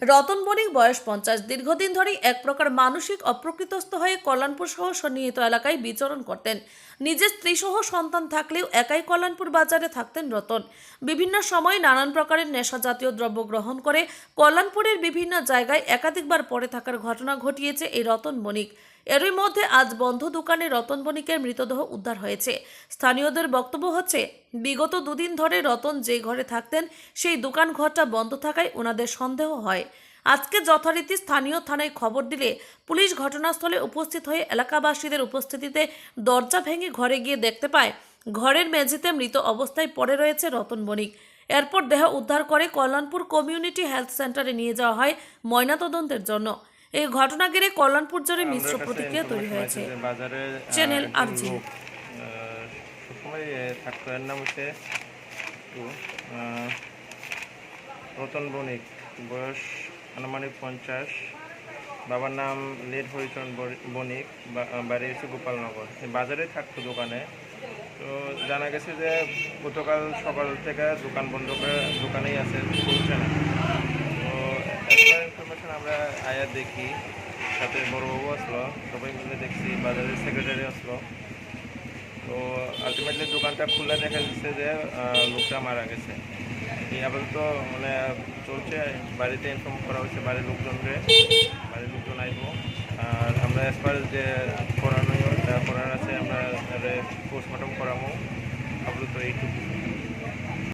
রতন বণিক বয়স 50 দীর্ঘদিন ধরেই এক প্রকার মানসিক অপ্রকৃতস্থ হয়ে কল্যাণপুর সহ সন্নিহিত এলাকায় বিচরণ করতেন। নিজের স্ত্রী সহ সন্তান থাকলেও একাই কল্যাণপুর বাজারে থাকতেন রতন। বিভিন্ন সময় নানান প্রকারের নেশা জাতীয় দ্রব্য গ্রহণ করে কল্যাণপুরের বিভিন্ন জায়গায় একাধিকবার পড়ে থাকার ঘটনা ঘটিয়েছে এই রতন বণিক। এরই মধ্যে আজ বন্ধ দোকানে রতন বণিকের মৃতদেহ উদ্ধার হয়েছে। স্থানীয়দের বক্তব্য হচ্ছে, বিগত দুদিন ধরে রতন যে ঘরে থাকতেন সেই দোকান ঘরটা বন্ধ থাকায় ওনাদের সন্দেহ হয়। আজকে যথারীতি স্থানীয় থানায় খবর দিলে পুলিশ ঘটনাস্থলে উপস্থিত হয়ে এলাকাবাসীদের উপস্থিতিতে দরজা ভেঙে ঘরে গিয়ে দেখতে পায় ঘরের মেঝেতে মৃত অবস্থায় পড়ে রয়েছে রতন বণিক। এরপর দেহ উদ্ধার করে কল্যাণপুর কমিউনিটি হেলথ সেন্টারে নিয়ে যাওয়া হয় ময়নাতদন্তের জন্য। এই ঘটনা ঘিরে কল্যাণপুর জুড়ে মিশ্র প্রতিক্রিয়া তৈরি হয়েছে। বাজারে চ্যানেল একজন আরজি। লোক সবসময় থাকতো। এর নাম হচ্ছে রতন বণিক, বয়স আনুমানিক 50। বাবার নাম লেট হরিচরণ বণিক, বাড়ি হচ্ছে গোপালনগর। বাজারে থাকতো দোকানে। তো জানা গেছে যে গতকাল সকাল থেকে দোকান বন্ধ করে দোকানেই আছে, চলছে না। তো একটা ইনফরমেশন আমরা আয়া দেখি, সাথে বড়বাবু আসলো, সবাই মিলে দেখছি, বাজারের সেক্রেটারি আসলো। তো আলটিমেটলি দোকানটা খুলে দেখা যাচ্ছে যে লোকটা মারা গেছে। এই আপাতত মানে চলছে, বাড়িতে ইনফর্ম করা হয়েছে বাড়ির বাড়ির লোকজন আইব। আর আমরা এসপার যে করানো আছে আমরা পোস্টমর্টম করাবো, আপাতত এইটুকু।